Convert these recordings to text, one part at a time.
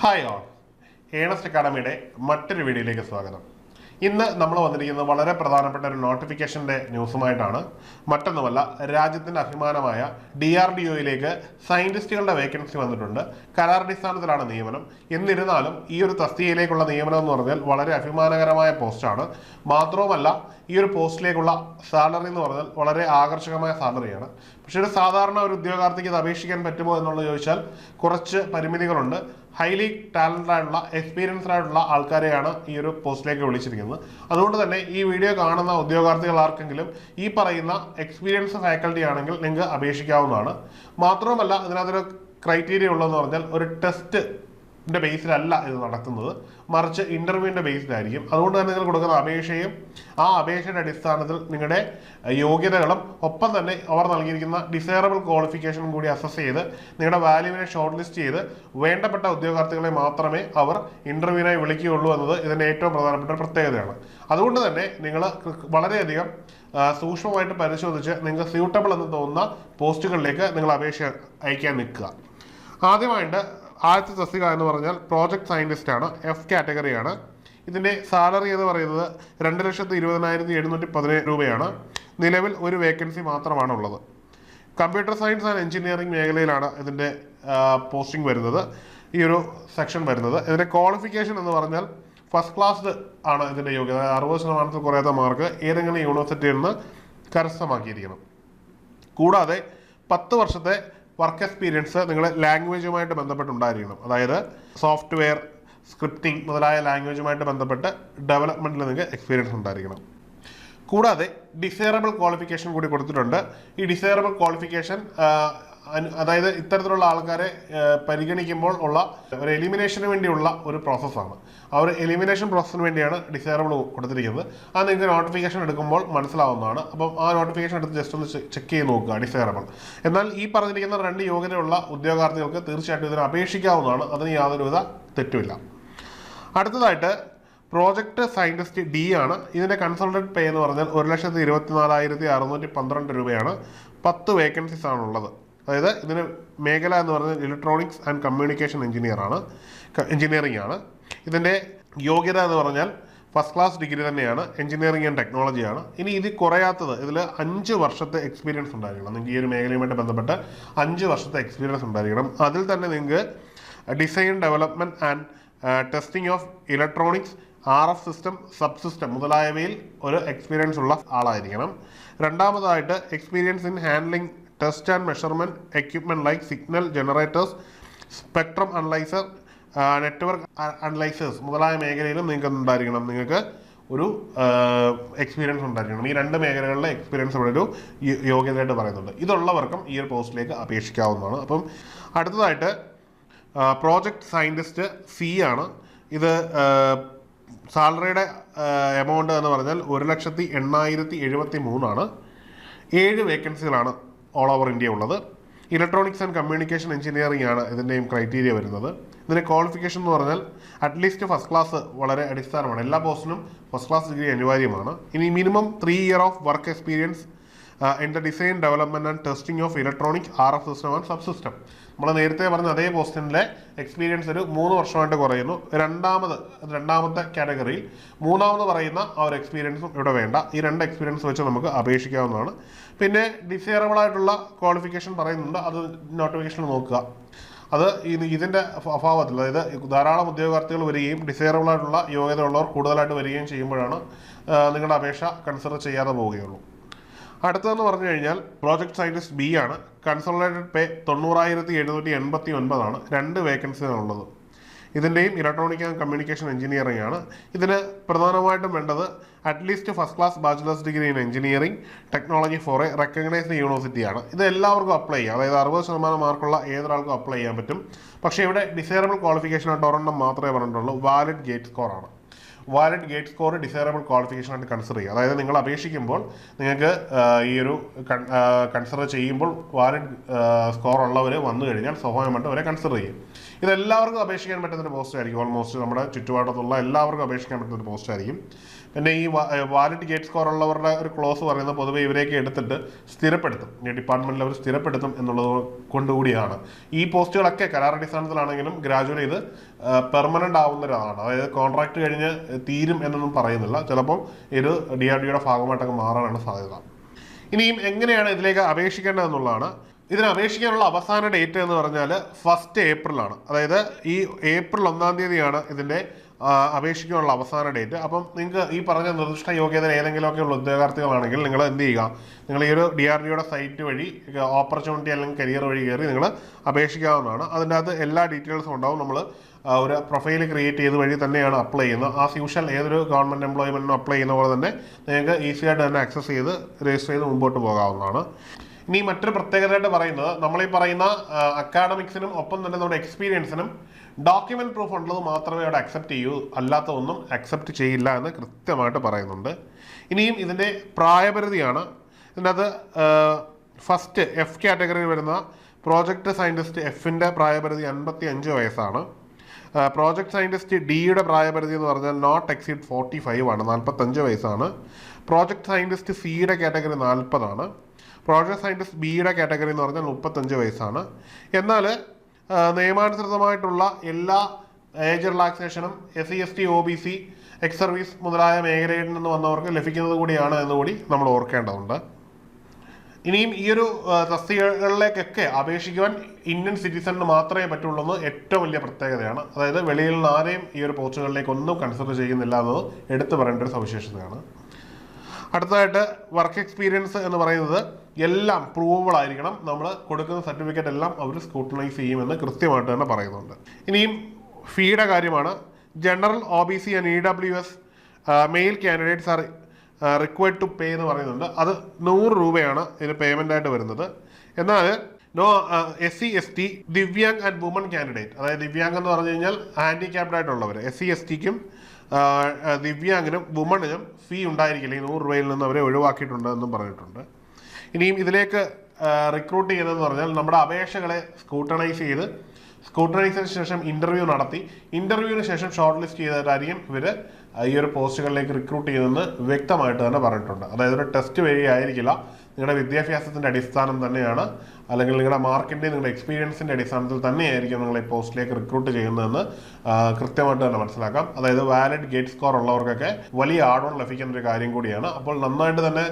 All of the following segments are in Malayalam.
ഹായ് ഓൾ, ഏണസ്റ്റ് അക്കാഡമിയുടെ മറ്റൊരു വീഡിയോയിലേക്ക് സ്വാഗതം. ഇന്ന് നമ്മൾ വന്നിരിക്കുന്നത് വളരെ പ്രധാനപ്പെട്ട ഒരു നോട്ടിഫിക്കേഷൻ്റെ ന്യൂസുമായിട്ടാണ്. മറ്റൊന്നുമല്ല, രാജ്യത്തിൻ്റെ അഭിമാനമായ DRDOയിലേക്ക് സയൻറ്റിസ്റ്റുകളുടെ വേക്കൻസി വന്നിട്ടുണ്ട്. കരാറടിസ്ഥാനത്തിലാണ് നിയമനം. എന്നിരുന്നാലും ഈ ഒരു തസ്തികയിലേക്കുള്ള നിയമനം എന്ന് പറഞ്ഞാൽ വളരെ അഭിമാനകരമായ പോസ്റ്റാണ്. മാത്രവുമല്ല, ഈ ഒരു പോസ്റ്റിലേക്കുള്ള സാലറി എന്ന് പറഞ്ഞാൽ വളരെ ആകർഷകമായ സാലറിയാണ്. പക്ഷേ ഒരു സാധാരണ ഒരു ഉദ്യോഗാർത്ഥിക്ക് ഇത് അപേക്ഷിക്കാൻ പറ്റുമോ എന്നുള്ളത് ചോദിച്ചാൽ കുറച്ച് പരിമിതികളുണ്ട്. ഹൈലി ടാലന്റഡ് ആയിട്ടുള്ള എക്സ്പീരിയൻസ്ഡ് ആയിട്ടുള്ള ആൾക്കാരെയാണ് ഈ ഒരു പോസ്റ്റിലേക്ക് വിളിച്ചിരിക്കുന്നത്. അതുകൊണ്ട് തന്നെ ഈ വീഡിയോ കാണുന്ന ഉദ്യോഗാർത്ഥികൾ ആർക്കെങ്കിലും ഈ പറയുന്ന എക്സ്പീരിയൻസ് ഫാക്കൽറ്റി ആണെങ്കിൽ നിങ്ങൾക്ക് അപേക്ഷിക്കാവുന്നതാണ്. മാത്രവുമല്ല, ഇതിനകത്തൊരു ക്രൈറ്റീരിയ ഉള്ളതെന്ന് പറഞ്ഞാൽ ഒരു ടെസ്റ്റിൻ്റെ ബേസിലല്ല ഇത് നടത്തുന്നത്, മറിച്ച് ഇൻ്റർവ്യൂവിൻ്റെ ബേസിലായിരിക്കും. അതുകൊണ്ട് തന്നെ നിങ്ങൾ കൊടുക്കുന്ന അപേക്ഷയും ആ അപേക്ഷയുടെ അടിസ്ഥാനത്തിൽ നിങ്ങളുടെ യോഗ്യതകളും ഒപ്പം തന്നെ അവർ നൽകിയിരിക്കുന്ന ഡിസൈറബിൾ ക്വാളിഫിക്കേഷനും കൂടി അസസ് ചെയ്ത് നിങ്ങളുടെ വാല്യൂവിനെ ഷോർട്ട് ലിസ്റ്റ് ചെയ്ത് വേണ്ടപ്പെട്ട ഉദ്യോഗാർത്ഥികളെ മാത്രമേ അവർ ഇൻ്റർവ്യൂവിനായി വിളിക്കുകയുള്ളൂ എന്നത് ഇതിൻ്റെ ഏറ്റവും പ്രധാനപ്പെട്ട പ്രത്യേകതയാണ്. അതുകൊണ്ട് തന്നെ നിങ്ങൾ വളരെയധികം സൂക്ഷ്മമായിട്ട് പരിശോധിച്ച് നിങ്ങൾക്ക് സ്യൂട്ടബിൾ എന്ന് തോന്നുന്ന പോസ്റ്റുകളിലേക്ക് നിങ്ങൾ അപേക്ഷ അയക്കാൻ നിൽക്കുക. ആദ്യമായിട്ട് ആദ്യത്തെ തസ്തിക എന്ന് പറഞ്ഞാൽ പ്രോജക്ട് സയൻറ്റിസ്റ്റ് ആണ്. F കാറ്റഗറിയാണ്. ഇതിൻ്റെ സാലറി എന്ന് പറയുന്നത് 2,20,717 രൂപയാണ്. നിലവിൽ ഒരു വേക്കൻസി മാത്രമാണ് ഉള്ളത്. കമ്പ്യൂട്ടർ സയൻസ് ആൻഡ് എഞ്ചിനീയറിംഗ് മേഖലയിലാണ് ഇതിൻ്റെ പോസ്റ്റിംഗ് വരുന്നത്, ഈ ഒരു സെക്ഷൻ വരുന്നത്. ഇതിൻ്റെ ക്വാളിഫിക്കേഷൻ എന്ന് പറഞ്ഞാൽ ഫസ്റ്റ് ക്ലാസ് ആണ് ഇതിൻ്റെ യോഗ്യത. 60% കുറയാത്ത മാർക്ക് ഏതെങ്കിലും യൂണിവേഴ്സിറ്റിയിൽ നിന്ന് കരസ്ഥമാക്കിയിരിക്കണം. കൂടാതെ 10 വർഷത്തെ വർക്ക് എക്സ്പീരിയൻസ് നിങ്ങൾ ലാംഗ്വേജുമായിട്ട് ബന്ധപ്പെട്ടുണ്ടായിരിക്കണം. അതായത് സോഫ്റ്റ്വെയർ, സ്ക്രിപ്റ്റിംഗ് മുതലായ ലാംഗ്വേജുമായിട്ട് ബന്ധപ്പെട്ട് ഡെവലപ്മെൻറ്റിൽ നിങ്ങൾക്ക് എക്സ്പീരിയൻസ് ഉണ്ടായിരിക്കണം. കൂടാതെ ഡിസൈറബിൾ ക്വാളിഫിക്കേഷൻ കൂടി കൊടുത്തിട്ടുണ്ട്. ഈ ഡിസൈറബിൾ ക്വാളിഫിക്കേഷൻ അതായത് ഇത്തരത്തിലുള്ള ആൾക്കാരെ പരിഗണിക്കുമ്പോൾ ഉള്ള ഒരു എലിമിനേഷന് വേണ്ടിയുള്ള ഒരു പ്രോസസ്സാണ്. ആ ഒരു എലിമിനേഷൻ പ്രോസസ്സിന് വേണ്ടിയാണ് ഡിസൈറബിൾ കൊടുത്തിരിക്കുന്നത്. അത് നിങ്ങൾക്ക് നോട്ടിഫിക്കേഷൻ എടുക്കുമ്പോൾ മനസ്സിലാവുന്നതാണ്. അപ്പം ആ നോട്ടിഫിക്കേഷൻ എടുത്ത് ജസ്റ്റ് ഒന്ന് ചെക്ക് ചെയ്ത് നോക്കുക, ഡിസൈറബിൾ. എന്നാൽ ഈ പറഞ്ഞിരിക്കുന്ന 2 യോഗ്യതയുള്ള ഉദ്യോഗാർത്ഥികൾക്ക് തീർച്ചയായിട്ടും ഇതിന് അപേക്ഷിക്കാവുന്നതാണ്. അതിന് യാതൊരുവിധ തെറ്റുമില്ല. അടുത്തതായിട്ട് പ്രോജക്റ്റ് സയൻറ്റിസ്റ്റ് D ആണ്. ഇതിൻ്റെ കൺസൾട്ടൻറ്റ് പേ എന്ന് പറഞ്ഞാൽ 1,24,612 രൂപയാണ്. 10 വേക്കൻസീസ് ആണുള്ളത്. അതായത് ഇതിന് മേഖല എന്ന് പറഞ്ഞാൽ ഇലക്ട്രോണിക്സ് ആൻഡ് കമ്മ്യൂണിക്കേഷൻ എഞ്ചിനീയറിംഗ് ആണ്. ഇതിൻ്റെ യോഗ്യത എന്ന് പറഞ്ഞാൽ ഫസ്റ്റ് ക്ലാസ് ഡിഗ്രി തന്നെയാണ്. എഞ്ചിനീയറിംഗ് ആൻഡ് ടെക്നോളജിയാണ്. ഇനി ഇത് കുറയാത്തത് ഇതിൽ 5 വർഷത്തെ എക്സ്പീരിയൻസ് ഉണ്ടായിരിക്കണം. നിങ്ങൾക്ക് ഈ ഒരു മേഖലയുമായിട്ട് ബന്ധപ്പെട്ട് 5 വർഷത്തെ എക്സ്പീരിയൻസ് ഉണ്ടായിരിക്കണം. അതിൽ തന്നെ നിങ്ങൾക്ക് design, development and testing of electronics, RF system, sub system മുതലായവയിൽ ഒരു എക്സ്പീരിയൻസ് ഉള്ള ആളായിരിക്കണം. രണ്ടാമതായിട്ട് experience in handling test and measurement equipment like signal generators, spectrum analyser, network analysers മുതലായ മേഖലയിലും നിങ്ങൾക്ക് ഉണ്ടായിരിക്കണം. നിങ്ങൾക്ക് ഒരു എക്സ്പീരിയൻസ് ഉണ്ടായിരിക്കണം. ഈ 2 മേഖലകളിലെ എക്സ്പീരിയൻസ് ഇവിടെ ഒരു യോഗ്യതയായിട്ട് പറയുന്നുണ്ട്. ഇതുള്ളവർക്കും ഈ ഒരു പോസ്റ്റിലേക്ക് അപേക്ഷിക്കാവുന്നതാണ്. അപ്പം അടുത്തതായിട്ട് പ്രോജക്റ്റ് സയൻറ്റിസ്റ്റ് C ആണ്. ഇത് സാലറിയുടെ എമൗണ്ട് എന്ന് പറഞ്ഞാൽ 1,80,073 ആണ്. 7 വേക്കൻസികളാണ് ഓൾ ഓവർ ഇന്ത്യ ഉള്ളത്. ഇലക്ട്രോണിക്സ് ആൻഡ് കമ്മ്യൂണിക്കേഷൻ എഞ്ചിനീയറിംഗ് ആണ് ഇതിൻ്റെയും ക്രൈറ്റീരിയ വരുന്നത്. ഇതിൻ്റെ ക്വാളിഫിക്കേഷൻ എന്ന് പറഞ്ഞാൽ അറ്റ്ലീസ്റ്റ് ഫസ്റ്റ് ക്ലാസ് വളരെ അടിസ്ഥാനമാണ്. എല്ലാ പോസ്റ്റിനും ഫസ്റ്റ് ക്ലാസ് ഡിഗ്രി അനിവാര്യമാണ്. ഇനി minimum 3 year of work experience in the design, development and testing of electronic, RF system and sub system. നമ്മൾ നേരത്തെ പറഞ്ഞ അതേ പോസ്റ്റിൻ്റെ എക്സ്പീരിയൻസ് ഒരു 3 വർഷമായിട്ട് കുറയുന്നു. രണ്ടാമത്തെ കാറ്റഗറിയിൽ 3ാമത് പറയുന്ന ആ ഒരു എക്സ്പീരിയൻസും ഇവിടെ വേണ്ട. ഈ 2 എക്സ്പീരിയൻസ് വെച്ച് നമുക്ക് അപേക്ഷിക്കാവുന്നതാണ്. പിന്നെ ഡിസൈറബിൾ ആയിട്ടുള്ള ക്വാളിഫിക്കേഷൻ പറയുന്നുണ്ട്, അത് നോട്ടിഫിക്കേഷനിൽ നോക്കുക. അത് ഇതിൻ്റെ അഭാവത്തിൽ, അതായത് ധാരാളം ഉദ്യോഗാർത്ഥികൾ വരികയും ഡിസൈറബിൾ ആയിട്ടുള്ള യോഗ്യത ഉള്ളവർ കൂടുതലായിട്ട് വരികയും ചെയ്യുമ്പോഴാണ് നിങ്ങളുടെ അപേക്ഷ കൺസിഡർ ചെയ്യാതെ പോവുകയുള്ളൂ. അടുത്തതെന്ന് പറഞ്ഞു കഴിഞ്ഞാൽ പ്രോജക്ട് സയൻറ്റിസ്റ്റ് B ആണ്. കൺസോളിഡേറ്റഡ് പേ 90,789 ആണ്. 2 വേക്കൻസികളുള്ളത്. ഇതിൻ്റെയും ഇലക്ട്രോണിക് ആൻഡ് കമ്മ്യൂണിക്കേഷൻ എഞ്ചിനീയറിംഗ് ആണ്. ഇതിന് പ്രധാനമായിട്ടും വേണ്ടത് at least first class bachelors degree in engineering technology for a recognised യൂണിവേഴ്സിറ്റിയാണ്. ഇത് എല്ലാവർക്കും അപ്ലൈ ചെയ്യാം. അതായത് 60% മാർക്കുള്ള ഏതൊരാൾക്കും അപ്ലൈ ചെയ്യാൻ പറ്റും. പക്ഷേ ഇവിടെ ഡിസൈറബിൾ ക്വാളിഫിക്കേഷനായിട്ട് ഒരെണ്ണം മാത്രമേ പറഞ്ഞിട്ടുള്ളൂ, വാലിഡ് ഗേറ്റ് സ്കോർ ആണ്. Valid gate score desirable qualification ആയിട്ട് കൺസിഡർ ചെയ്യുക. അതായത് നിങ്ങൾ അപേക്ഷിക്കുമ്പോൾ നിങ്ങൾക്ക് ഈ ഒരു കൺസിഡർ ചെയ്യുമ്പോൾ വാലിഡ് സ്കോർ ഉള്ളവർ വന്നു കഴിഞ്ഞാൽ സ്വാഭാവികമായിട്ട് അവരെ കൺസിഡർ ചെയ്യും. ഇതെല്ലാവർക്കും അപേക്ഷിക്കാൻ പറ്റുന്നൊരു പോസ്റ്റ് ആയിരിക്കും. ഓൾമോസ്റ്റ് നമ്മുടെ ചുറ്റുപാടത്തുള്ള എല്ലാവർക്കും അപേക്ഷിക്കാൻ പറ്റുന്നൊരു പോസ്റ്റ് ആയിരിക്കും. പിന്നെ ഈ വാലിഡ് ഗേറ്റ് സ്കോർ ഉള്ളവരുടെ ഒരു ക്ലോസ് പറയുന്നത് പൊതുവെ ഇവരെയൊക്കെ എടുത്തിട്ട് സ്ഥിരപ്പെടുത്തും, ഈ ഡിപ്പാർട്ട്മെന്റിൽ അവർ സ്ഥിരപ്പെടുത്തും എന്നുള്ളത് കൊണ്ടുകൂടിയാണ്. ഈ പോസ്റ്റുകളൊക്കെ കരാർ അടിസ്ഥാനത്തിലാണെങ്കിലും ഗ്രാജുവലി ഇത് പെർമനന്റ് ആവുന്നതാണ്. അതായത് കോൺട്രാക്ട് കഴിഞ്ഞ് തീരും എന്നൊന്നും പറയുന്നില്ല. ചിലപ്പോൾ ഇത് DRDOയുടെ ഭാഗമായിട്ടൊക്കെ മാറാനാണ് സാധ്യത. ഇനിയും എങ്ങനെയാണ് ഇതിലേക്ക് അപേക്ഷിക്കേണ്ടതെന്നുള്ളതാണ്. ഇതിന് അപേക്ഷിക്കാനുള്ള അവസാന ഡേറ്റ് എന്ന് പറഞ്ഞാൽ 1 ഏപ്രിലാണ്. അതായത് ഈ ഏപ്രിൽ 1 തീയതിയാണ് ഇതിൻ്റെ അപേക്ഷിക്കാനുള്ള അവസാന ഡേറ്റ്. അപ്പം നിങ്ങൾക്ക് ഈ പറഞ്ഞ നിർദ്ദിഷ്ട യോഗ്യത ഏതെങ്കിലുമൊക്കെ ഉള്ള ഉദ്യോഗാർത്ഥികളാണെങ്കിൽ നിങ്ങൾ എന്ത് ചെയ്യുക, നിങ്ങൾ ഈ ഒരു DRDOയുടെ സൈറ്റ് വഴി ഓപ്പർച്യൂണിറ്റി അല്ലെങ്കിൽ കരിയർ വഴി കയറി നിങ്ങൾ അപേക്ഷിക്കാവുന്നതാണ്. അതിൻ്റെ അകത്ത് എല്ലാ ഡീറ്റെയിൽസും ഉണ്ടാവും. നമ്മൾ ഒരു പ്രൊഫൈൽ ക്രിയേറ്റ് ചെയ്ത് വഴി തന്നെയാണ് അപ്ലൈ ചെയ്യുന്നത്. ആസ് യൂഷ്വൽ ഏതൊരു ഗവൺമെൻറ് എംപ്ലോയ്മെൻറ്റിനും അപ്ലൈ ചെയ്യുന്ന പോലെ തന്നെ നിങ്ങൾക്ക് ഈസി ആയിട്ട് തന്നെ ആക്സസ് ചെയ്ത് രജിസ്റ്റർ ചെയ്ത് മുമ്പോട്ട് പോകാവുന്നതാണ്. ഇനി മറ്റൊരു പ്രത്യേകതയായിട്ട് പറയുന്നത്, നമ്മളീ പറയുന്ന അക്കാഡമിക്സിനും ഒപ്പം തന്നെ നമ്മുടെ എക്സ്പീരിയൻസിനും ഡോക്യുമെന്റ് പ്രൂഫ് ഉള്ളത് മാത്രമേ അവിടെ അക്സെപ്റ്റ് ചെയ്യൂ, അല്ലാത്ത ഒന്നും അക്സെപ്റ്റ് ചെയ്യില്ല എന്ന് കൃത്യമായിട്ട് പറയുന്നുണ്ട്. ഇനിയും ഇതിൻ്റെ പ്രായപരിധിയാണ്. ഇതിനകത്ത് ഫസ്റ്റ് F കാറ്റഗറിയിൽ വരുന്ന പ്രോജക്റ്റ് സയൻറ്റിസ്റ്റ് Fൻ്റെ പ്രായപരിധി 55 വയസ്സാണ്. പ്രോജക്റ്റ് സയൻറ്റിസ്റ്റ് Dയുടെ പ്രായപരിധി എന്ന് പറഞ്ഞാൽ നോട്ട് എക്സീഡ് 45 ആണ്, 45 വയസ്സാണ്. പ്രോജക്റ്റ് സയൻറ്റിസ്റ്റ് Cയുടെ കാറ്റഗറി 40 ആണ്. പ്രോജക്റ്റ് സയൻറ്റിസ്റ്റ് Bയുടെ കാറ്റഗറി എന്ന് പറഞ്ഞാൽ 35 വയസ്സാണ്. എന്നാൽ നിയമാനുസൃതമായിട്ടുള്ള എല്ലാ ഏജ് റിലാക്സേഷനും SC ST OBC ex service മുതലായ മേഖലയിൽ നിന്ന് വന്നവർക്ക് ലഭിക്കുന്നത് കൂടിയാണ് എന്നുകൂടി നമ്മൾ ഓർക്കേണ്ടതുണ്ട്. ഇനിയും ഈ ഒരു തസ്തികകളിലേക്കൊക്കെ അപേക്ഷിക്കുവാൻ ഇന്ത്യൻ സിറ്റിസണിന് മാത്രമേ പറ്റുള്ളൂ എന്ന് ഏറ്റവും വലിയ പ്രത്യേകതയാണ്. അതായത് വെളിയിൽ നിന്ന് ആരെയും ഈ ഒരു പോസ്റ്റുകളിലേക്ക് ഒന്നും കൺസിഡർ ചെയ്യുന്നില്ല എന്നത് എടുത്തു പറയേണ്ട ഒരു സവിശേഷതയാണ്. അടുത്തതായിട്ട് വർക്ക് എക്സ്പീരിയൻസ് എന്ന് പറയുന്നത് എല്ലാം പ്രൂവബിൾ ആയിരിക്കണം. നമ്മൾ കൊടുക്കുന്ന സർട്ടിഫിക്കറ്റ് എല്ലാം അവർ സ്ക്രൂട്ടനൈസ് ചെയ്യുമെന്ന് കൃത്യമായിട്ട് തന്നെ പറയുന്നുണ്ട്. ഇനിയും ഫീയുടെ കാര്യമാണ്. General OBC and EWS male candidates are required to pay എന്ന് പറയുന്നുണ്ട്. അത് 100 രൂപയാണ് ഇതിന് പേയ്മെൻ്റ് ആയിട്ട് വരുന്നത്. എന്നാൽ SC ST divyang and woman candidate, അതായത് ദിവ്യാങ് എന്ന് പറഞ്ഞു കഴിഞ്ഞാൽ ഹാൻഡിക്യാപ്ഡ് ആയിട്ടുള്ളവർ, SC STക്കും ദിവ്യാങ്ങിനും വുമണിനും ഫീ ഉണ്ടായിരിക്കില്ല. ഈ 100 രൂപയിൽ നിന്ന് അവരെ ഒഴിവാക്കിയിട്ടുണ്ട് എന്നും പറഞ്ഞിട്ടുണ്ട്. ഇനിയും ഇതിലേക്ക് റിക്രൂട്ട് ചെയ്യുന്നതെന്ന് പറഞ്ഞാൽ നമ്മുടെ അപേക്ഷകളെ സ്ക്രൂട്ടനൈസിന് ശേഷം ഇൻ്റർവ്യൂ നടത്തി, ഇൻ്റർവ്യൂവിന് ശേഷം ഷോർട്ട് ലിസ്റ്റ് ചെയ്തിട്ടായിരിക്കും ഇവർ ഈ ഒരു പോസ്റ്റുകളിലേക്ക് റിക്രൂട്ട് ചെയ്യുന്നതെന്ന് വ്യക്തമായിട്ട് തന്നെ പറഞ്ഞിട്ടുണ്ട്. അതായത് ഒരു ടെസ്റ്റ് വഴി ആയിരിക്കില്ല, നിങ്ങളുടെ വിദ്യാഭ്യാസത്തിൻ്റെ അടിസ്ഥാനം തന്നെയാണ്, അല്ലെങ്കിൽ നിങ്ങളുടെ മാർക്കിൻ്റെ നിങ്ങളുടെ എക്സ്പീരിയൻസിൻ്റെ അടിസ്ഥാനത്തിൽ തന്നെയായിരിക്കും നിങ്ങൾ ഈ പോസ്റ്റിലേക്ക് റിക്രൂട്ട് ചെയ്യുന്നതെന്ന് കൃത്യമായിട്ട് തന്നെ മനസ്സിലാക്കാം. അതായത് വാലിഡ് ഗേറ്റ് സ്കോർ ഉള്ളവർക്കൊക്കെ വലിയ ആഡോൺ ലഭിക്കുന്ന ഒരു കാര്യം കൂടിയാണ്. അപ്പോൾ നന്നായിട്ട് തന്നെ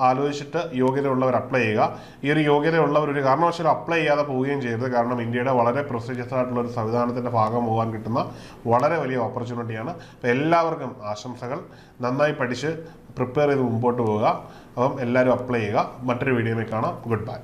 ആലോചിച്ചിട്ട് യോഗ്യതയുള്ളവർ അപ്ലൈ ചെയ്യുക. ഈ ഒരു യോഗ്യതയുള്ളവർ ഒരു കാരണവശാലും അപ്ലൈ ചെയ്യാതെ പോവുകയും ചെയ്യരുത്. കാരണം ഇന്ത്യയുടെ വളരെ പ്രൊസീജിയസ് ആയിട്ടുള്ള ഒരു സംവിധാനത്തിൻ്റെ ഭാഗം പോകാൻ കിട്ടുന്ന വളരെ വലിയ ഓപ്പർച്യൂണിറ്റിയാണ്. അപ്പോൾ എല്ലാവർക്കും ആശംസകൾ. നന്നായി പഠിച്ച് പ്രിപ്പയർ ചെയ്ത് മുമ്പോട്ട് പോവുക. അപ്പം എല്ലാവരും അപ്ലൈ ചെയ്യുക. മറ്റൊരു വീഡിയോയിൽ കാണാം. Good bye.